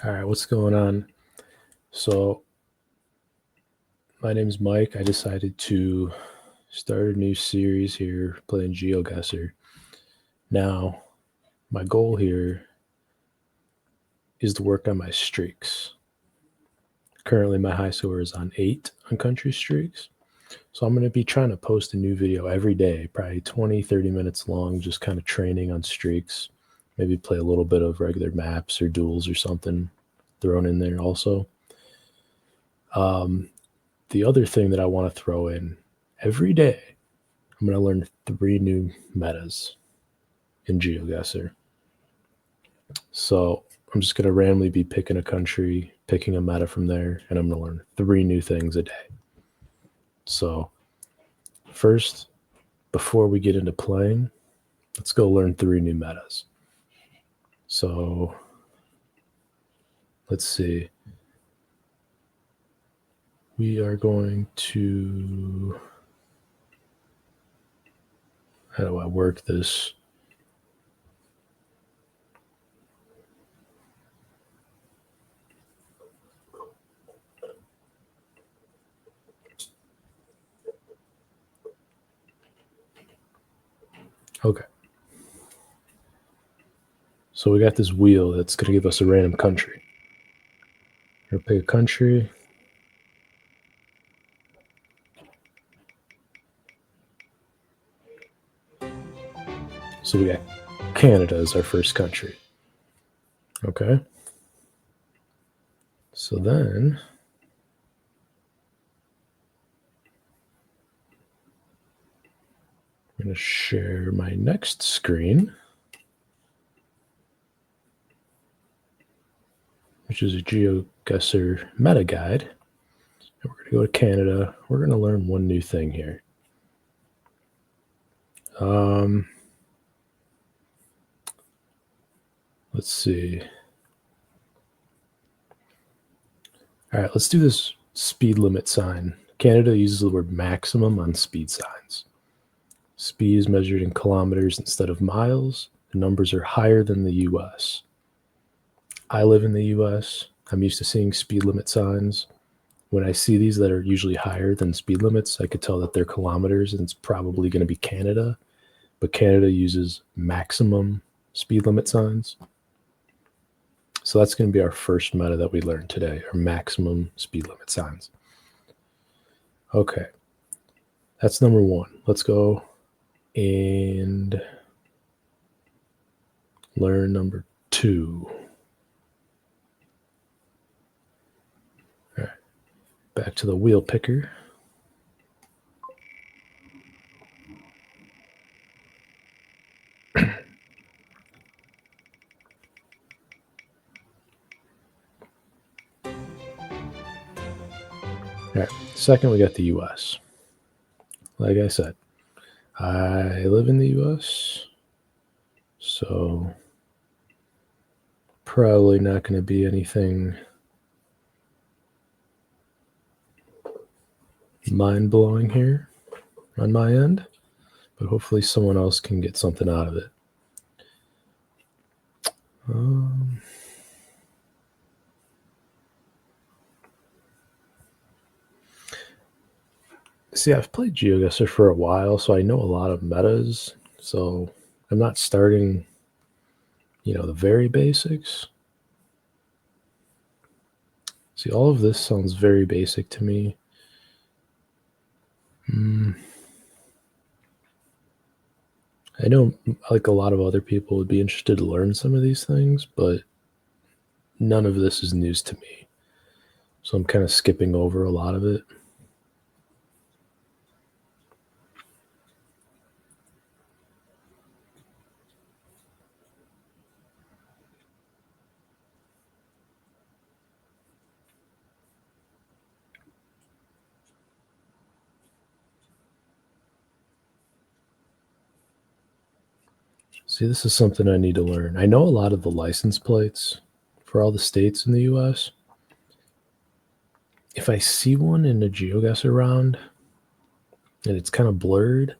All right, what's going on? So, my name's Mike. I decided to start a new series here playing Geoguessr. Now, my goal here is to work on my streaks. Currently, my high score is on 8 on country streaks. So, I'm going to be trying to post a new video every day, probably 20, 30 minutes long, just kind of training on streaks. Maybe play a little bit of regular maps or duels or something thrown in there also. The other thing that I want to throw in every day, I'm going to learn 3 new metas in Geoguessr. So I'm just going to randomly be picking a country, picking a meta from there, and I'm going to learn 3 new things a day. So first, before we get into playing, let's go learn 3 new metas. So let's see. We are going to... How do I work this? Okay. So we got this wheel that's going to give us a random country. We're going to pick a country. So we got Canada as our first country. Okay. So then I'm going to share my next screen, which is a Geoguessr meta guide. And we're going to go to Canada. We're going to learn one new thing here. Let's see. All right, let's do this speed limit sign. Canada uses the word maximum on speed signs. Speed is measured in kilometers instead of miles. The numbers are higher than the US. I live in the US. I'm used to seeing speed limit signs. When I see these that are usually higher than speed limits, I could tell that they're kilometers, and it's probably going to be Canada. But Canada uses maximum speed limit signs. So that's going to be our first meta that we learned today, our maximum speed limit signs. Okay, that's number 1. Let's go and learn number 2. All right, back to the wheel picker. All right, second, we got the US. Like I said, I live in the US, so probably not going to be anything mind-blowing here on my end, but hopefully someone else can get something out of it. See, I've played Geoguessr for a while, so I know a lot of metas. So I'm not starting, the very basics. See, all of this sounds very basic to me. I know, like a lot of other people would be interested to learn some of these things, but none of this is news to me. So I'm kind of skipping over a lot of it. See, this is something I need to learn. I know a lot of the license plates for all the states in the US. If I see one in a Geoguessr round and it's kind of blurred,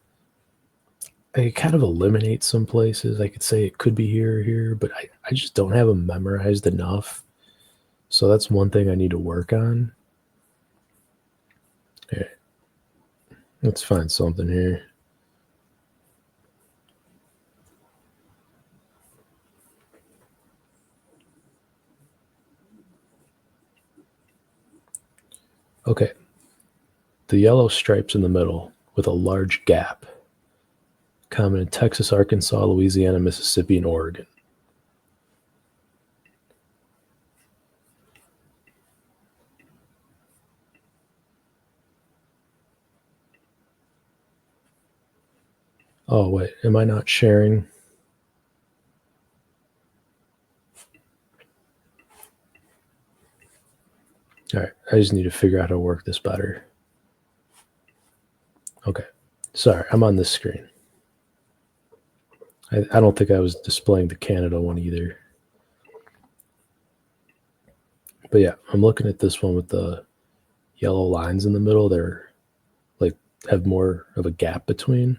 I could kind of eliminate some places. I could say it could be here or here, but I just don't have them memorized enough So that's one thing I need to work on. All right. Let's find something here. Okay. The yellow stripes in the middle with a large gap, common in Texas, Arkansas, Louisiana, Mississippi, and Oregon. Oh, wait. Am I not sharing? All right. I just need to figure out how to work this better. Okay. Sorry. I'm on this screen. I don't think I was displaying the Canada one either. But yeah, I'm looking at this one with the yellow lines in the middle. They're like have more of a gap between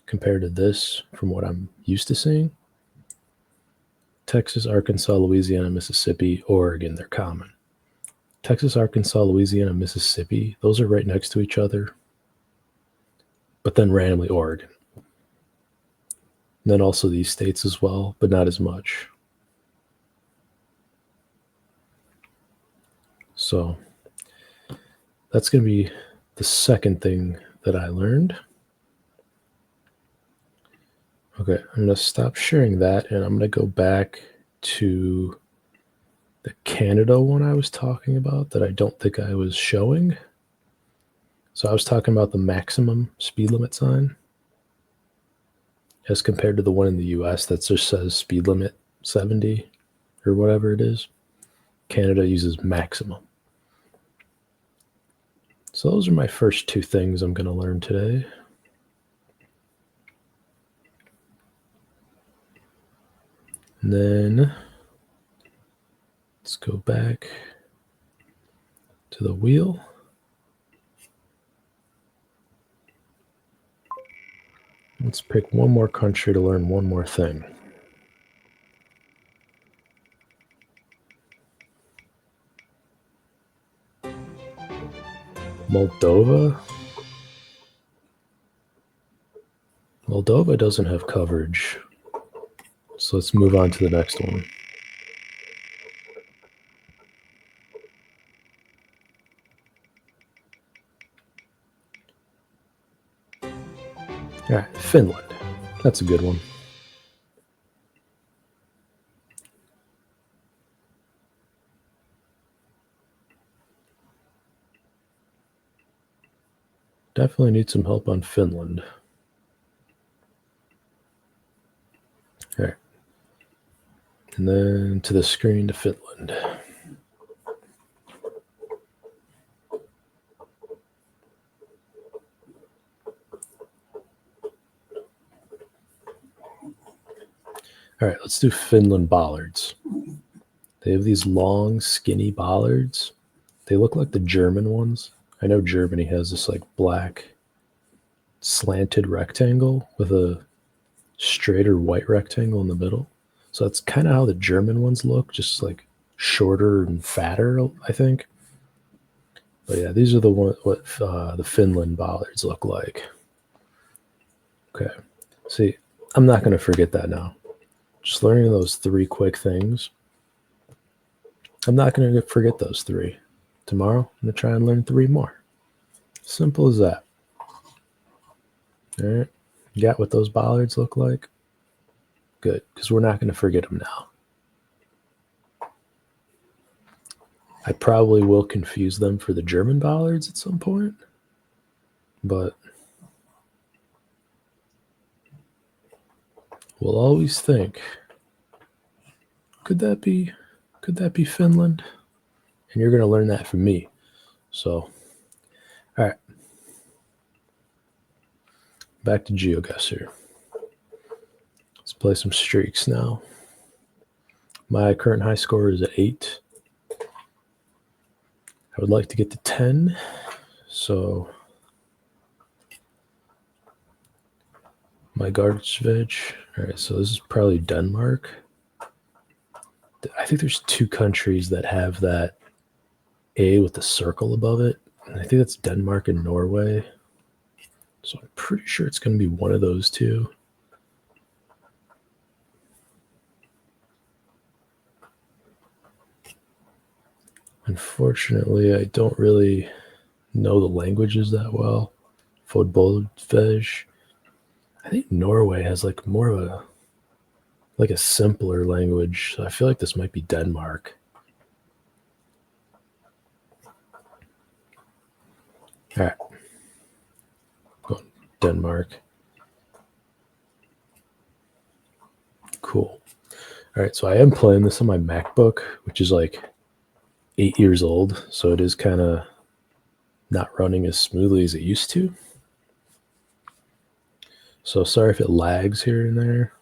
compared to this from what I'm used to seeing. Texas, Arkansas, Louisiana, Mississippi, Oregon, they're common. Texas, Arkansas, Louisiana, Mississippi, those are right next to each other. But then randomly Oregon. And then also these states as well, but not as much. So that's going to be the second thing that I learned. Okay, I'm going to stop sharing that and I'm going to go back to the Canada one I was talking about that I don't think I was showing. So I was talking about the maximum speed limit sign as compared to the one in the US that just says speed limit 70 or whatever it is. Canada uses maximum. So those are my first two things I'm going to learn today. And then let's go back to the wheel. Let's pick one more country to learn one more thing. Moldova? Moldova doesn't have coverage. So let's move on to the next one. All right, Finland. That's a good one. Definitely need some help on Finland. All right. And then to the screen to Finland. All right, let's do Finland bollards. They have these long, skinny bollards. They look like the German ones. I know Germany has this like black slanted rectangle with a straighter white rectangle in the middle. So that's kind of how the German ones look, just like shorter and fatter, I think. But yeah, these are the what the Finland bollards look like. Okay. See, I'm not going to forget that now. Just learning those three quick things. I'm not going to forget those three. Tomorrow, I'm going to try and learn three more. Simple as that. All right. You got what those bollards look like? Good, because we're not going to forget them now. I probably will confuse them for the German bollards at some point, but we'll always think, could that be Finland? And you're going to learn that from me. So, all right. Back to Geoguessr. Let's play some streaks now. My current high score is at 8. I would like to get to 10. So my garbage. All right, so this is probably Denmark. I think there's two countries that have that A with the circle above it. And I think that's Denmark and Norway. So I'm pretty sure it's going to be one of those two. Unfortunately, I don't really know the languages that well. Fodboldvej. I think Norway has like more of a simpler language. So I feel like this might be Denmark. All right. Going Denmark. Cool. All right, so I am playing this on my MacBook, which is like 8 years old, so it is kind of not running as smoothly as it used to. So sorry if it lags here and there.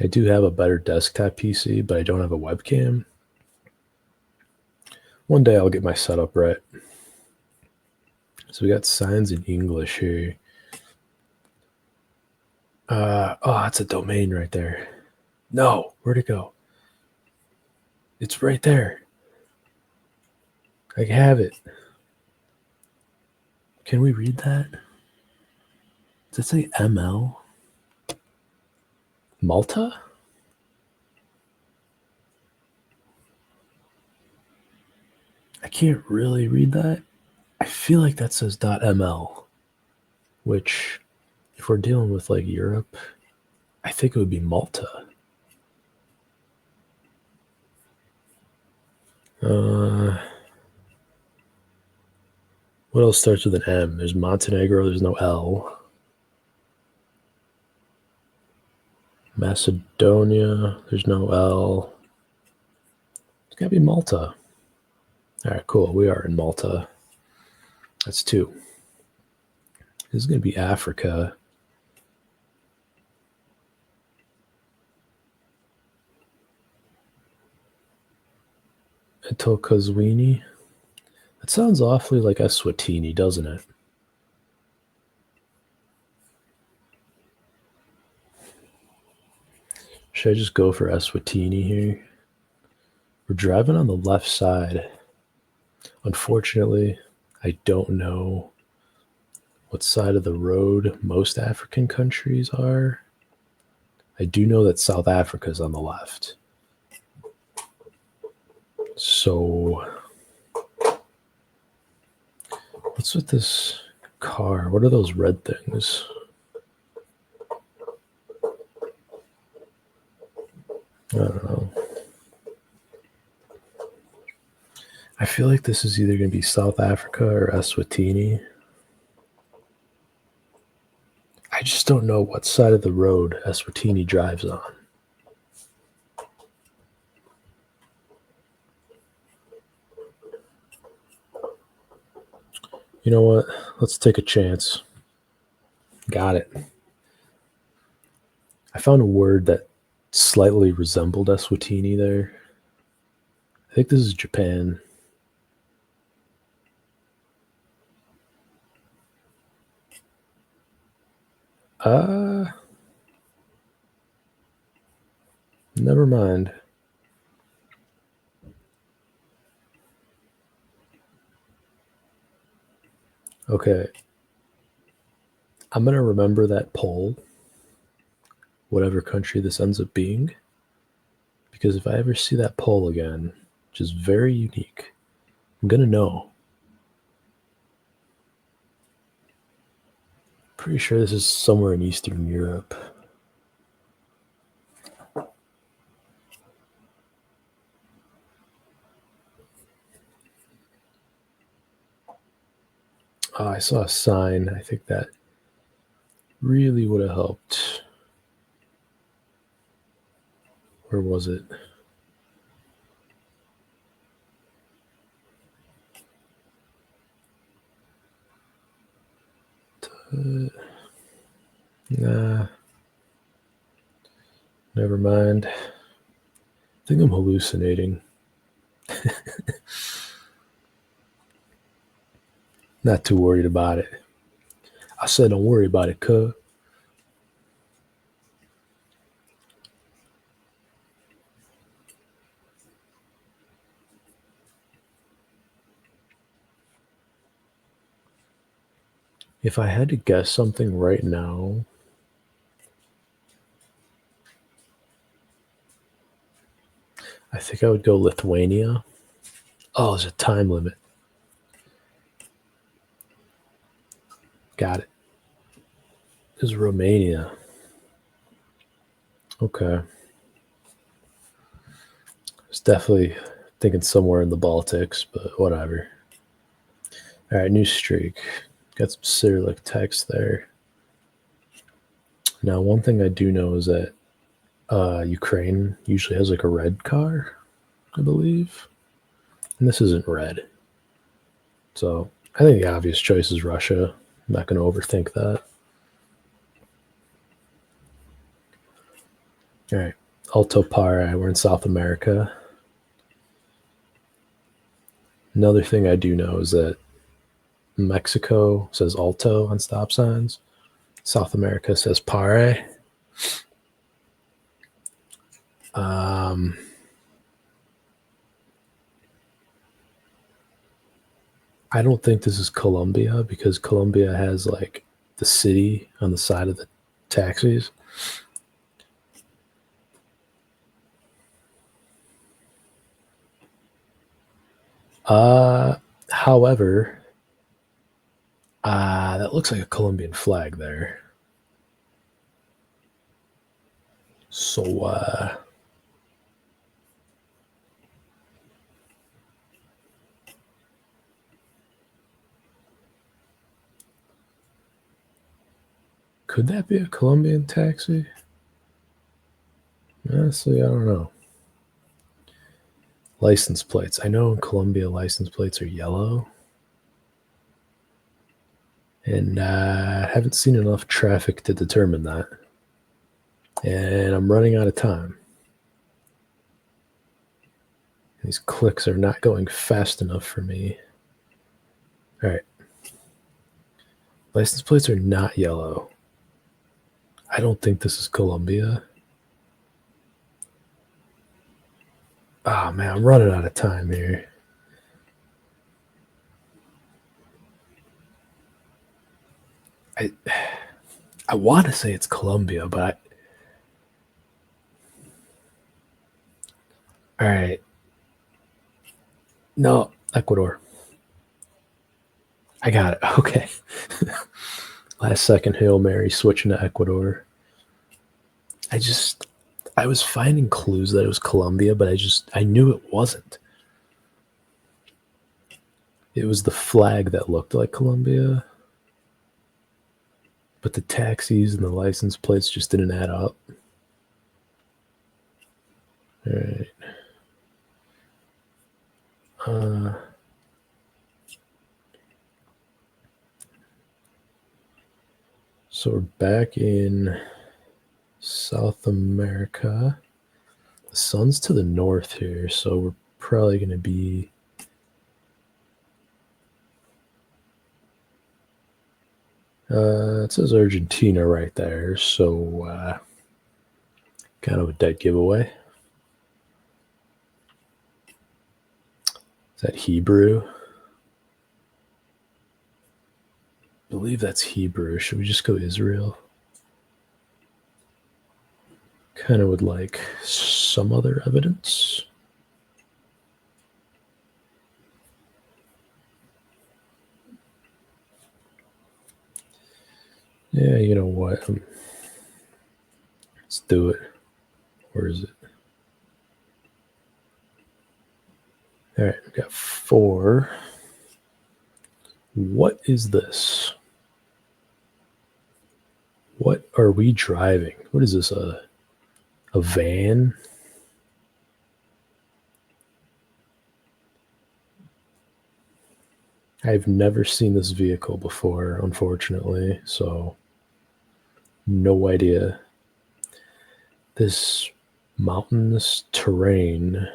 I do have a better desktop PC, but I don't have a webcam. One day I'll get my setup right. So we got signs in English here. Oh, it's a domain right there. No, where'd it go? It's right there. I have it. Can we read that? Does it say ML? Malta? I can't really read that. I feel like that says .ml, which, if we're dealing with like Europe, I think it would be Malta. What else starts with an M? There's Montenegro, there's no L. Macedonia, there's no L. It's gotta be Malta. All right, cool. We are in Malta. That's two. This is gonna be Africa. Etokazwini. That sounds awfully like Eswatini, doesn't it? Should I just go for Eswatini here? We're driving on the left side. Unfortunately, I don't know what side of the road most African countries are. I do know that South Africa is on the left. So, what's with this car? What are those red things? I don't know. I feel like this is either going to be South Africa or Eswatini. I just don't know what side of the road Eswatini drives on. You know what? Let's take a chance. Got it. I found a word that slightly resembled Eswatini there. I think this is Japan. Never mind. Okay. I'm going to remember that poll, whatever country this ends up being, because if I ever see that poll again, which is very unique, I'm going to know. Pretty sure this is somewhere in Eastern Europe. Oh, I saw a sign. I think that really would have helped. Where was it? Nah. Never mind. I think I'm hallucinating. Not too worried about it. I said don't worry about it, cuz. If I had to guess something right now, I think I would go Lithuania. Oh, there's a time limit. Got it. It's Romania. Okay. It's definitely thinking somewhere in the Baltics, but whatever. All right, new streak. Got some Cyrillic text there. Now, one thing I do know is that Ukraine usually has like a red car, I believe. And this isn't red. So I think the obvious choice is Russia. I'm not going to overthink that. All right. Alto Para, we're in South America. Another thing I do know is that Mexico says Alto on stop signs. South America says Pare. Um, I don't think this is Colombia because Colombia has like the city on the side of the taxis. Uh, However, that looks like a Colombian flag there. So, could that be a Colombian taxi? Honestly, I don't know. License plates. I know in Colombia license plates are yellow. And I haven't seen enough traffic to determine that. And I'm running out of time. These clicks are not going fast enough for me. All right. License plates are not yellow. I don't think this is Colombia. Oh man, I'm running out of time here. I I want to say it's Colombia, but all right. No, Ecuador. I got it. Okay. Last second Hail Mary switching to Ecuador. I just I was finding clues that it was Colombia, but I knew it wasn't. It was the flag that looked like Colombia, but the taxis and the license plates just didn't add up. All right. Uh, so we're back in South America. The sun's to the north here, so we're probably going to be. It says Argentina right there, so kind of a dead giveaway. Is that Hebrew? I believe that's Hebrew. Should we just go Israel? Kind of would like some other evidence. Yeah, you know what? Let's do it. Where is it? All right, we got 4. What is this? What are we driving? What is this? A van? I've never seen this vehicle before, unfortunately, so no idea. This mountainous terrain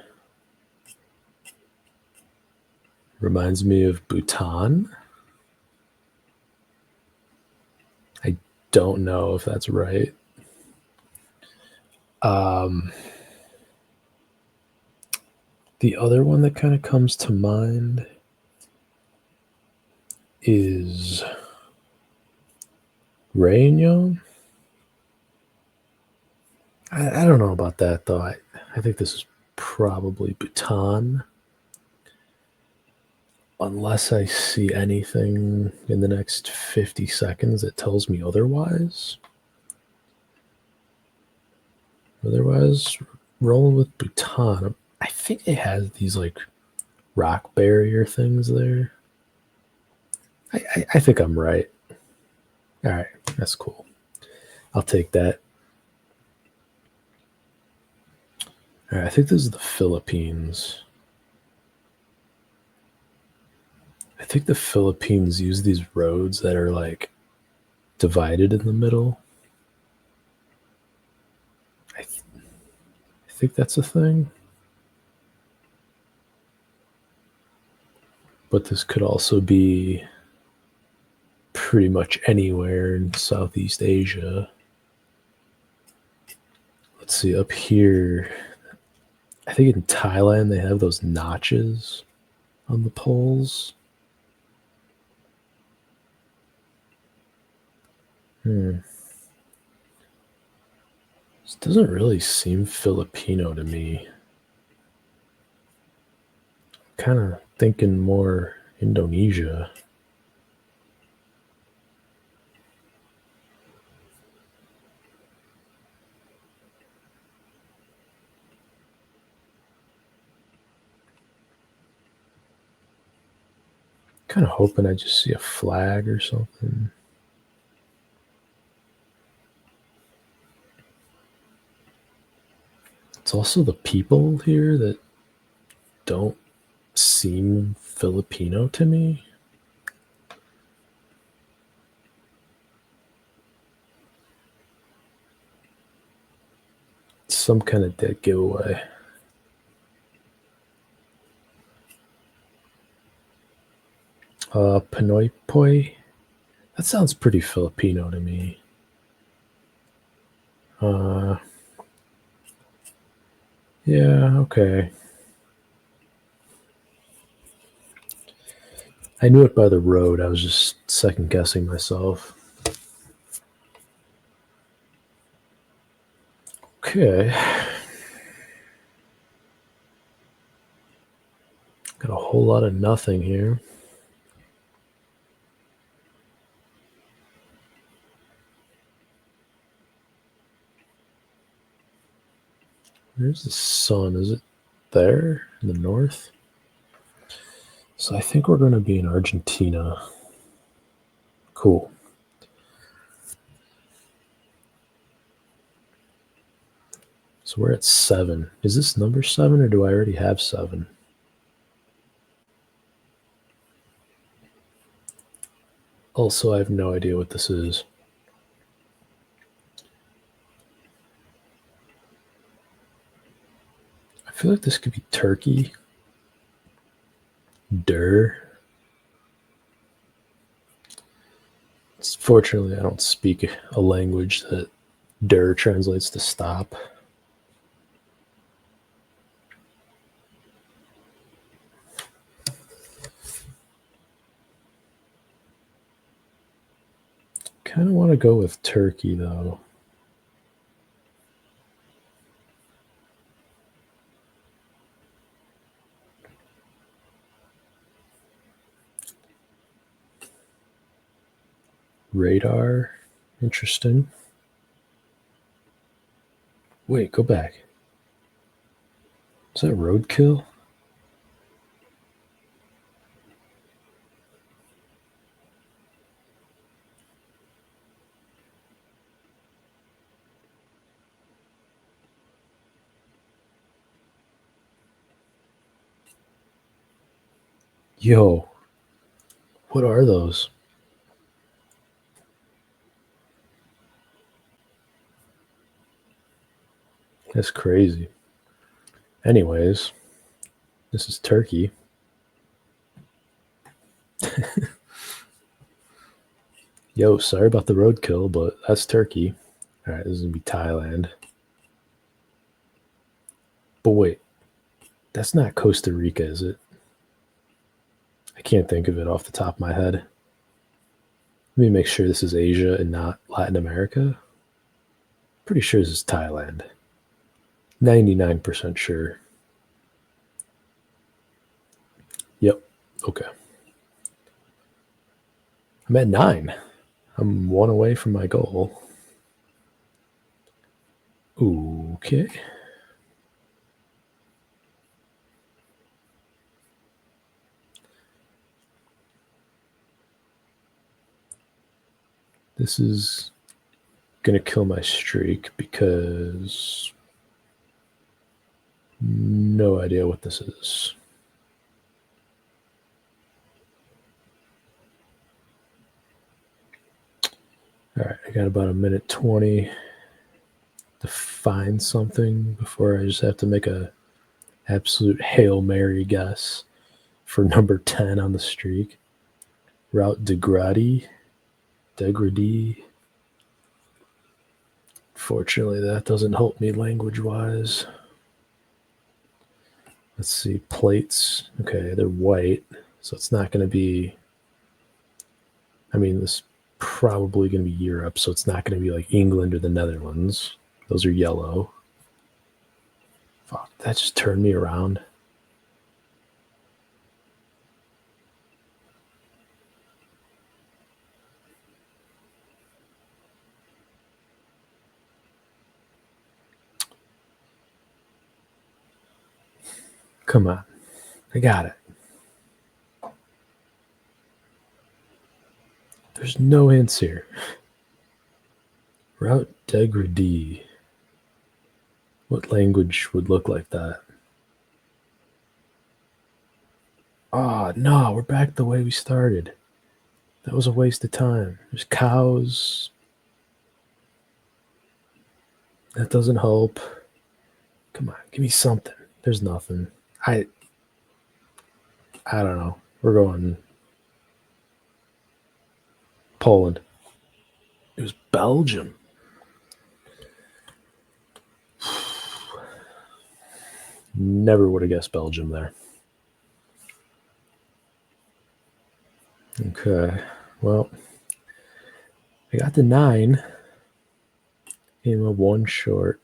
reminds me of Bhutan. I don't know if that's right. The other one that kind of comes to mind is Réunion? I don't know about that though. I think this is probably Bhutan. Unless I see anything in the next 50 seconds that tells me otherwise. Otherwise, rolling with Bhutan. I think it has these like rock barrier things there. I think I'm right. All right, that's cool. I'll take that. All right, I think this is the Philippines. I think the Philippines use these roads that are like divided in the middle. I think that's a thing. But this could also be pretty much anywhere in Southeast Asia. Let's see, up here, I think in Thailand they have those notches on the poles. This doesn't really seem Filipino to me. Kind of thinking more Indonesia. Kind of hoping I just see a flag or something. It's also the people here that don't seem Filipino to me. It's some kind of dead giveaway. Pinoy Poi. That sounds pretty Filipino to me. Yeah, okay. I knew it by the road. I was just second guessing myself. Okay. Got a whole lot of nothing here. Where's the sun? Is it there in the north? So I think we're going to be in Argentina. Cool. So we're at 7. Is this number 7 or do I already have 7? Also, I have no idea what this is. I feel like this could be Turkey. Der. Fortunately, I don't speak a language that der translates to stop. Kind of want to go with Turkey, though. Radar. Interesting. Wait, go back. Is that roadkill? Yo, what are those? That's crazy. Anyways, this is Turkey. Yo, sorry about the roadkill, but that's Turkey. All right, this is going to be Thailand. But wait, that's not Costa Rica, is it? I can't think of it off the top of my head. Let me make sure this is Asia and not Latin America. Pretty sure this is Thailand. 99% sure. Yep. Okay. I'm at 9. I'm 1 away from my goal. Okay. This is going to kill my streak because no idea what this is. All right, I got about a minute 20 to find something before I just have to make a absolute Hail Mary guess for number 10 on the streak. Route Degradee. Fortunately, that doesn't help me language-wise. Let's see, plates. Okay, they're white, so it's not going to be... I mean, this is probably going to be Europe, so it's not going to be like England or the Netherlands. Those are yellow. Fuck, that just turned me around. Come on. I got it. There's no hints here. Route Degradee. What language would look like that? Ah, no, we're back the way we started. That was a waste of time. There's cows. That doesn't help. Come on, give me something. There's nothing. I don't know. We're going Poland. It was Belgium. Never would have guessed Belgium there. Okay. Well, I got the 9. Came up 1 short.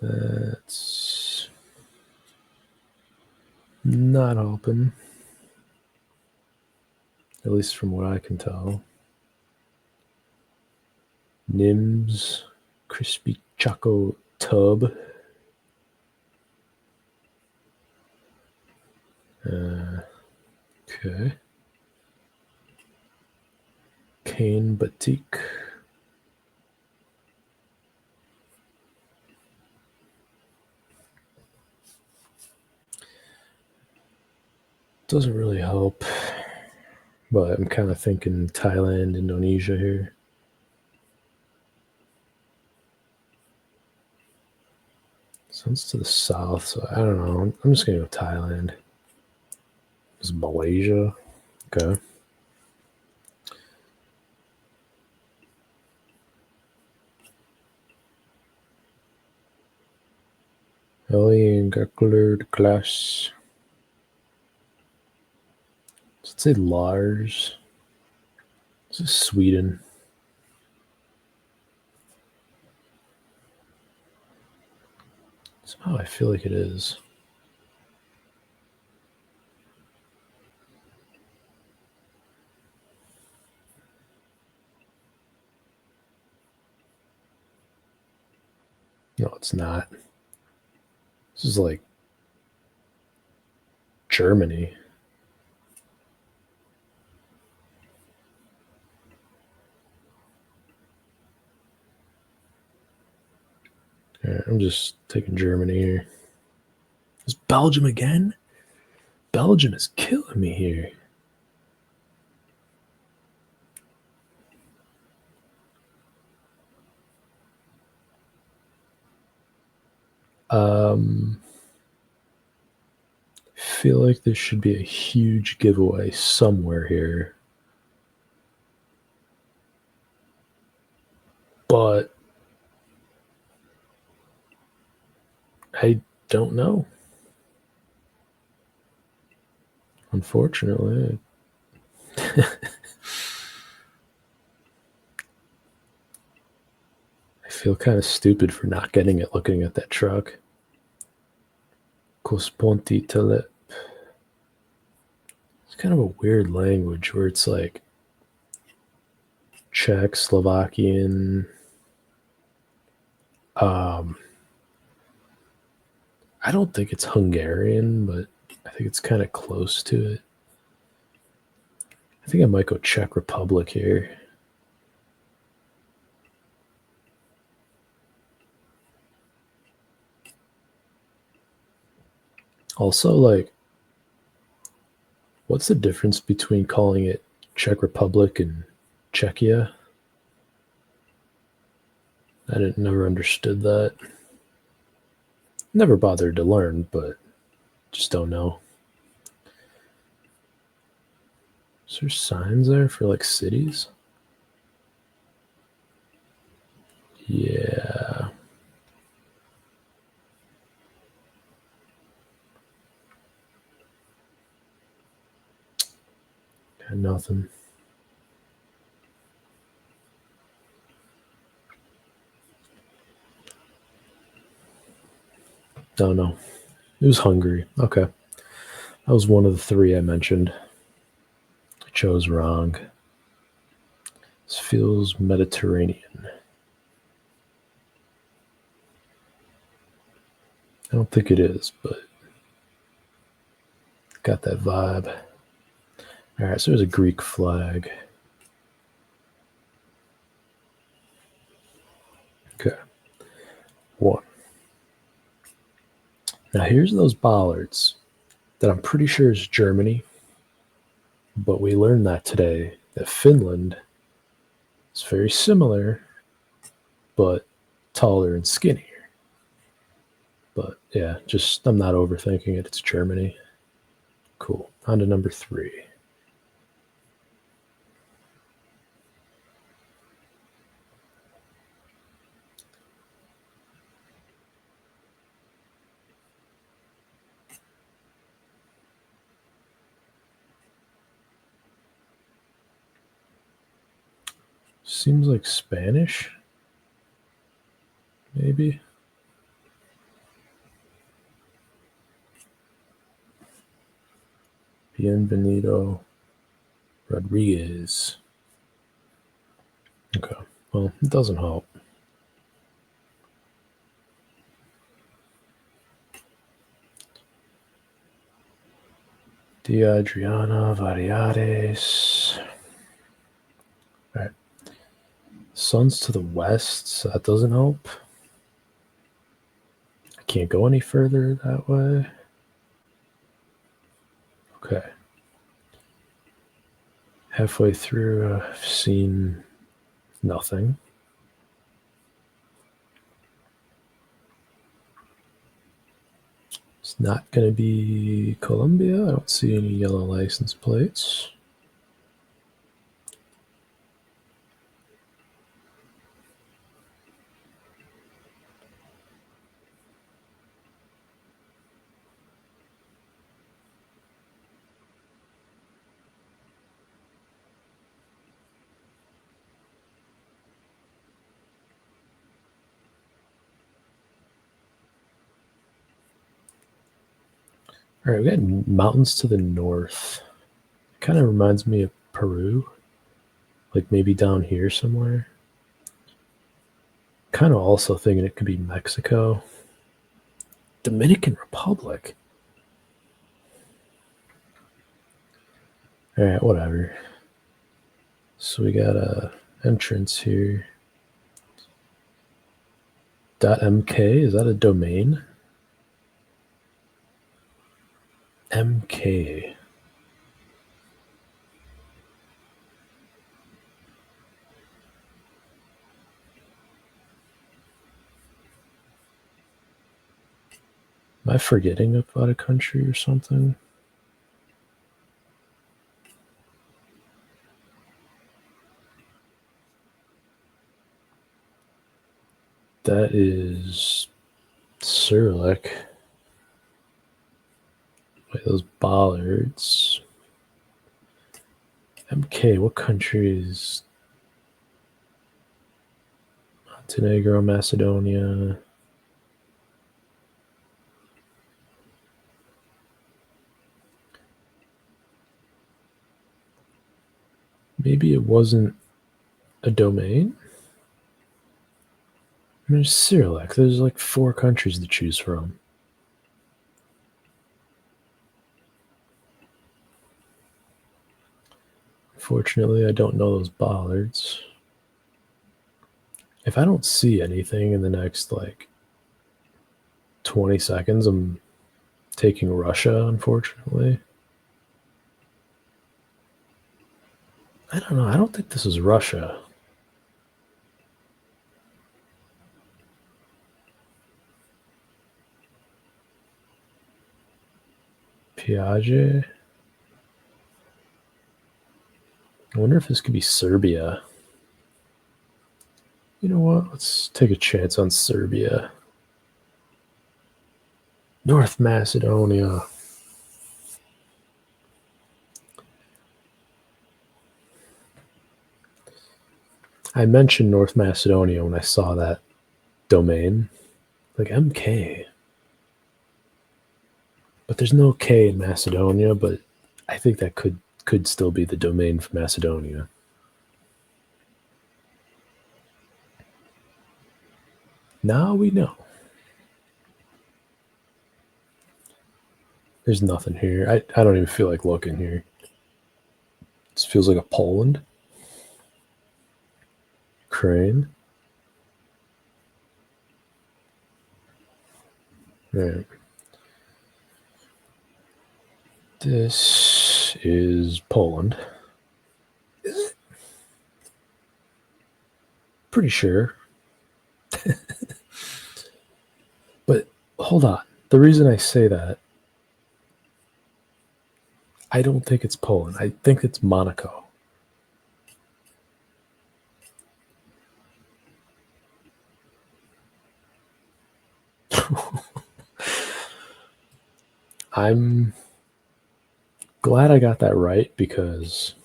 That's not open. At least from what I can tell. Nims, Crispy Choco Tub. Okay. Cane Batik. Doesn't really help. But I'm kind of thinking Thailand, Indonesia here. Sounds to the south, so I don't know. I'm just going to go Thailand. Is Malaysia? Okay. Alien Gekler Class. Let's say Lars. This is Sweden. Somehow I feel like it is. No, it's not. This is like Germany. Right, I'm just taking Germany here. Is Belgium again? Belgium is killing me here. Feel like there should be a huge giveaway somewhere here. But I don't know. Unfortunately, I feel kind of stupid for not getting it looking at that truck. Kosponti Telep. It's kind of a weird language where it's like Czech, Slovakian. Um, I don't think it's Hungarian, but I think it's kind of close to it. I think I might go Czech Republic here. Also, like, what's the difference between calling it Czech Republic and Czechia? I didn't never understood that. Never bothered to learn, but just don't know. Is there signs there for like cities? Yeah. Got nothing. Don't know. It was Hungary. Okay. That was one of the three I mentioned. I chose wrong. This feels Mediterranean. I don't think it is, but got that vibe. All right, so there's a Greek flag. Okay. One. Now here's those bollards that I'm pretty sure is Germany, but we learned that today that Finland is very similar, but taller and skinnier. But yeah, just I'm not overthinking it. It's Germany. Cool. On to number 3. Seems like Spanish, maybe. Bienvenido Rodriguez. Okay. Well, it doesn't help. Di Adriana Variades. All right. Sun's to the west, so that doesn't help. I can't go any further that way. Okay. Halfway through, I've seen nothing. It's not going to be Colombia. I don't see any yellow license plates. All right, we got mountains to the north. Kind of reminds me of Peru, like maybe down here somewhere. Kind of also thinking it could be Mexico. Dominican Republic. All right, whatever. So we got a entrance here. .mk, is that a domain? MK. Am I forgetting about a country or something? That is Cyrillic. Wait, those bollards. MK, what country is Montenegro, Macedonia? Maybe it wasn't a domain? There's Cyrillic. There's like 4 countries to choose from. Unfortunately, I don't know those bollards. If I don't see anything in the next like 20 seconds, I'm taking Russia, unfortunately. I don't know. I don't think this is Russia. Piaget. I wonder if this could be Serbia. You know what? Let's take a chance on Serbia. North Macedonia. I mentioned North Macedonia when I saw that domain. Like MK. But there's no K in Macedonia, but I think that could still be the domain for Macedonia. Now we know. There's nothing here. I don't even feel like looking here. This feels like a Poland. Ukraine. Right. This is Poland. Is it? Pretty sure. But hold on. The reason I say that, I don't think it's Poland. I think it's Monaco. I'm glad I got that right because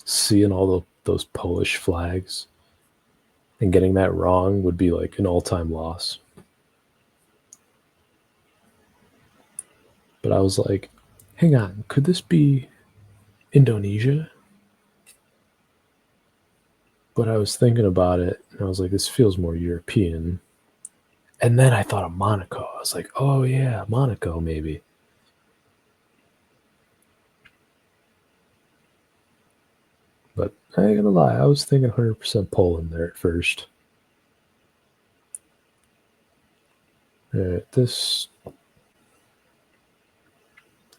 seeing all those Polish flags and getting that wrong would be like an all-time loss. But I was like, hang on, could this be Indonesia? But I was thinking about it and I was like, this feels more European. And then I thought of Monaco. I was like, oh yeah, Monaco maybe. But I ain't gonna lie, I was thinking 100% Poland there at first. Alright, this.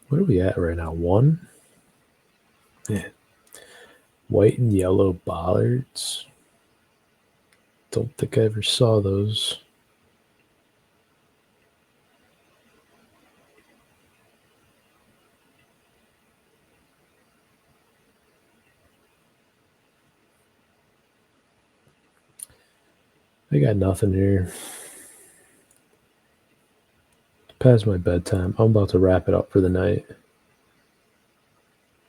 What are we at right now? 1? Yeah. White and yellow bollards. Don't think I ever saw those. I got nothing here. Past my bedtime. I'm about to wrap it up for the night.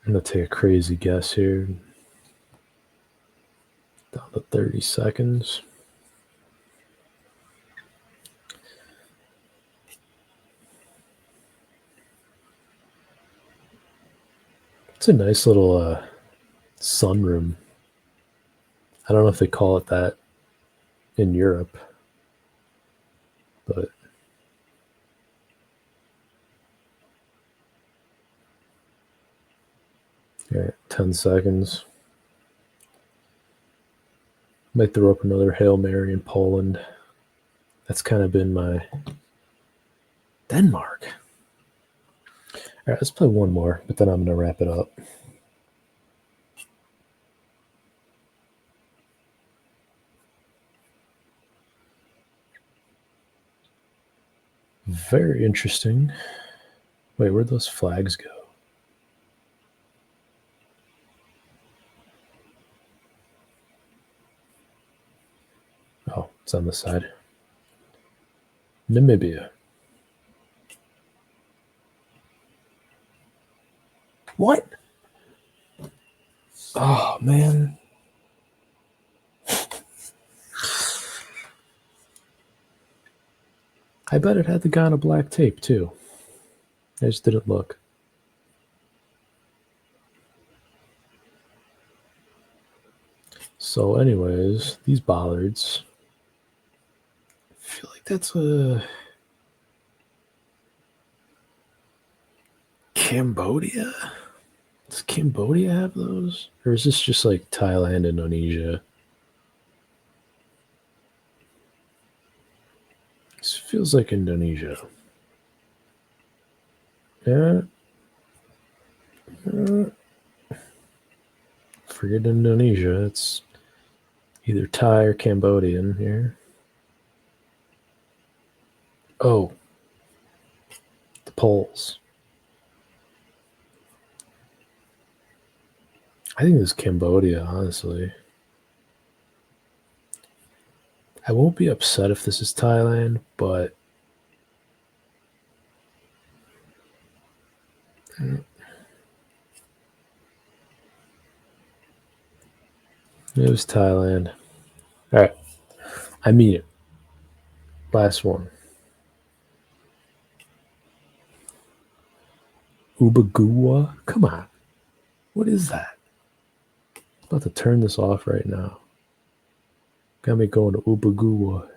I'm gonna take a crazy guess here. Down to 30 seconds. It's a nice little sunroom. I don't know if they call it that in Europe, but yeah, 10 seconds. Might throw up another Hail Mary in Poland. That's kind of been my Denmark. All right, let's play one more, but then I'm going to wrap it up. Very interesting. Wait, where'd those flags go? Oh, it's on the side. Namibia. What? Oh, man. I bet it had the Ghana black tape, too. I just didn't look. So, anyways, these bollards. I feel like that's a Cambodia. Does Cambodia have those, or is this just like Thailand, Indonesia? This feels like Indonesia. Yeah. Forget Indonesia. It's either Thai or Cambodian here. Oh, the Poles. I think this is Cambodia, honestly. I won't be upset if this is Thailand, but it was Thailand. All right, I mean it. Last one. Ubagua? Come on. What is that? I'm about to turn this off right now. Got me going to Ubagua.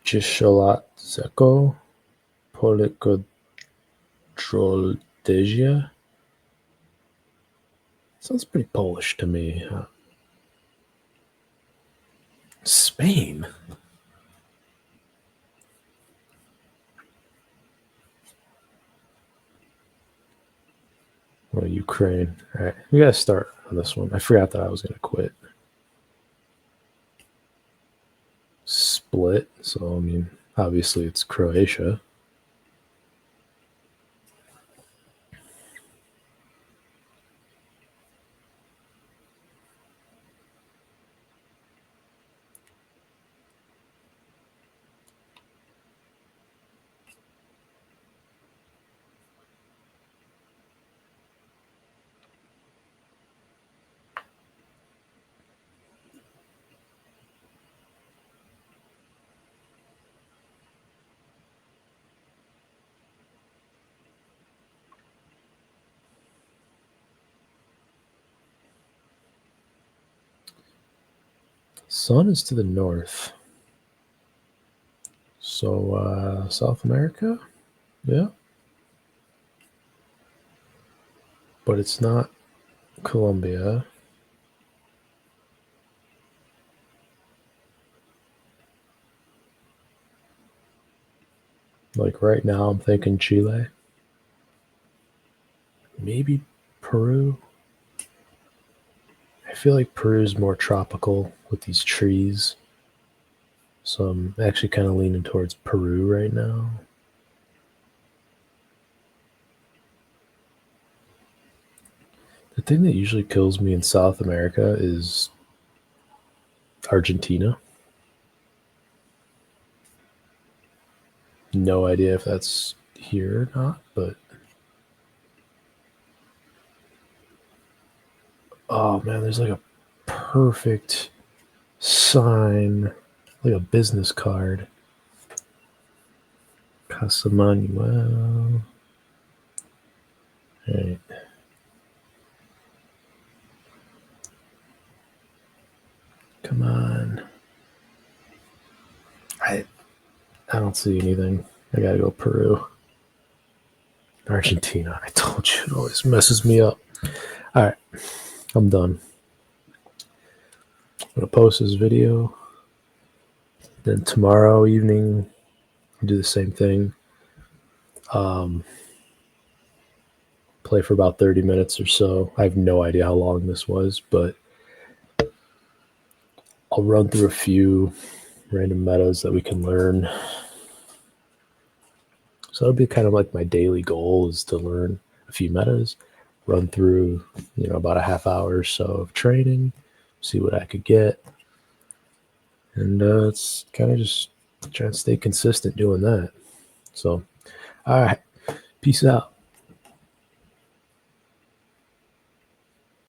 Zeko Polikodroldesia. Sounds pretty Polish to me. Huh? Spain? Or Ukraine? All right, we gotta start on this one. I forgot that I was gonna quit. Split. So I mean, obviously it's Croatia. Sun is to the north. So South America? Yeah. But it's not Colombia. Like right now, I'm thinking Chile. Maybe Peru. I feel like Peru's more tropical with these trees. So I'm actually kind of leaning towards Peru right now. The thing that usually kills me in South America is Argentina. No idea if that's here or not, but oh man, there's like a perfect sign, like a business card. Casa Manuel. All right. Come on. I don't see anything. I gotta go Peru. Argentina. I told you it always messes me up. All right, I'm done. I'm gonna post this video. Then tomorrow evening, I'll do the same thing. Play for about 30 minutes or so. I have no idea how long this was, but I'll run through a few random metas that we can learn. So that'll be kind of like my daily goal is to learn a few metas, run through, about a half hour or so of training, see what I could get. And it's kind of just Trying to stay consistent doing that. So, all right. Peace out.